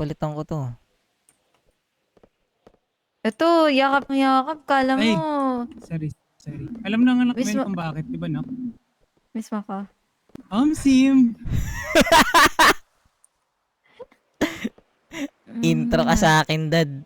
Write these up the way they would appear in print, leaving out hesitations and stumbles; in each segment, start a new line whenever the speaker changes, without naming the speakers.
Palitan ko 'to.
Ito, yakap na yakap, kala
Ay.
mo.
Sorry. Alam na nga ng
Miss
kwento
mo-
kung bakit, di ba, Nak?
Miss mo ka.
Sim.
Intro ka sa akin, dad.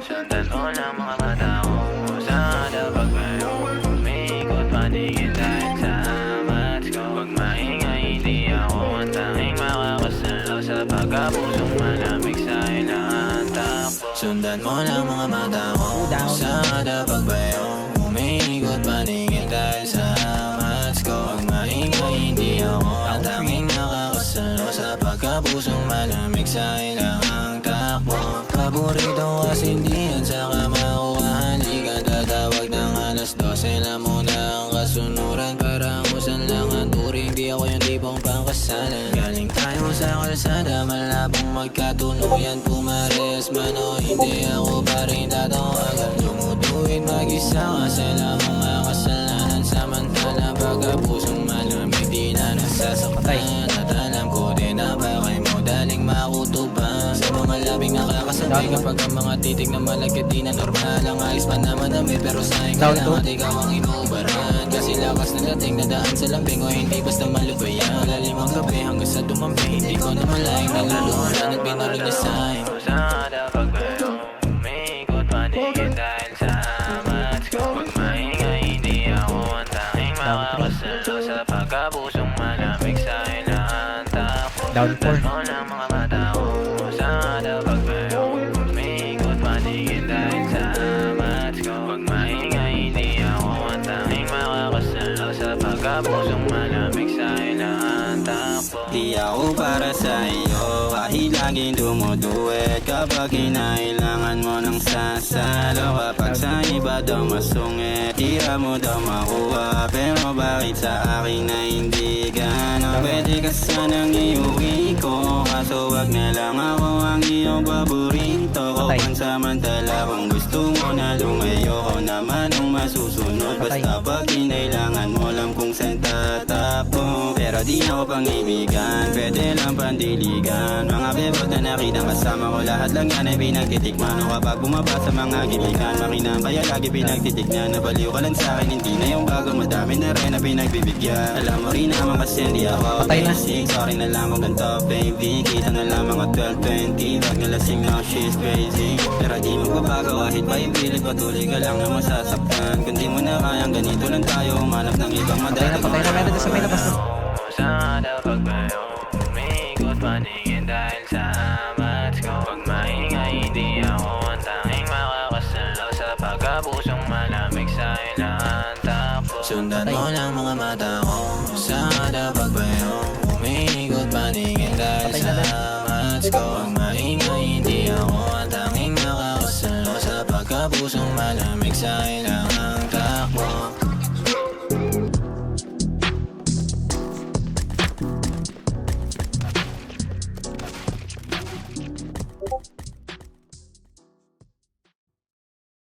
Sundan mo ng mga mata ko sa dabag kayo. Umikot paningin dahil sa amats ko. Pag maingay hindi ako ang tanging makakasalo sa pagkapusong malamig sa ilang takbo. Sundan mo ng mga mata ko sa dabag kayo. Umikot paningin dahil sa amats ko. Pag maingay hindi ako ang tanging makakasalo sa pagkapusong malamig sa ilang takbo. Paborito kasindihan sa kamakuhaan. Di ka tatawag ng alas 12 na muna ang kasunuran. Parang usan lang ang turing. Di ako yung tipong pangkasalan. Galing tayo sa kalsada, malabong magkatuluyan. Pumares man o hindi ako pa rin tatawagan. Lumutuin mag-isa ka sa lamang mga kasalanan. Samantala pagkapusong malamig di na nasasaktan. At alam ko din na bakay mo daling makutuban. Sa mga labing nakakasabay kapag ang mga titig na malagkat di na normal. Ang ayos pa naman dami pero sayang kailangan ikaw ang inuubaran. Kasi lakas na dating nadaan sa lambing o hindi basta malubayan. Malalim ang gabi hanggang sa dumampi. Hindi ko na malayang naluluhan at binuling na sa'yo. Usada pag kayo umikot paningin dahil sa amats ko. Pag maingay hindi ako ang tanging makakasalo sa pagkapusong malamig sa ilang takbo.
Down 4.
Sundan mo ng mga mata ko usada pag kayo umikot paningin dahil sa amats ko. Pag maingay hindi ako ang tanging makakasalo sa pagkapusong malamig sa ilang takbo.
Di ako para sa iyo, kahit laging dumuduwet. Kapag kinailangan mo ng sasalo, kapag sa iba daw masungit, tira mo daw makuha. Pero bakit sa akin na hindi gano'n? Pwede ka sanang iuwi ko, kaso wag na lang ako ang iyong paborito ko. Pansamantala kung gusto mo na lumayo, ko naman ang masusunod. Basta pag kinailangan mo lang kung saan tatakbo. Pero di ako pang-ibigan, pwede lang pandiligan. Mga bebot na nakitang kasama ko, lahat lang yan ay pinagtitikman. O kapag bumaba sa mga gibigan, makinang kaya lagi pinagtitignan. Nabaliw ka lang sa'kin, hindi na yung bago, madami na rin na pinagbibigyan. Alam mo rin naman kasi hindi ako basic. Sorry na lang kung ganito baby, kita na lang mga 12-20. Wag na lasing now, she's crazy. Pero di magbabago kahit pa yung pilit, patuloy ka lang na masasaktan. Kung di mo na kayang ganito lang tayo, umanap ng ibang madating.
Patay na meron sa may labas.
Usada pag kayo umikot paningin dahil sa amats ko. Pag maingay hindi ako ang tanging makakasalo sa pagkapusong malamig sa ilang takbo. Sundan mo lang mga mata ko usada pag kayo umikot paningin dahil sa amats ko. Pag maingay hindi ako ang tanging makakasalo sa pagkapusong malamig sa ilang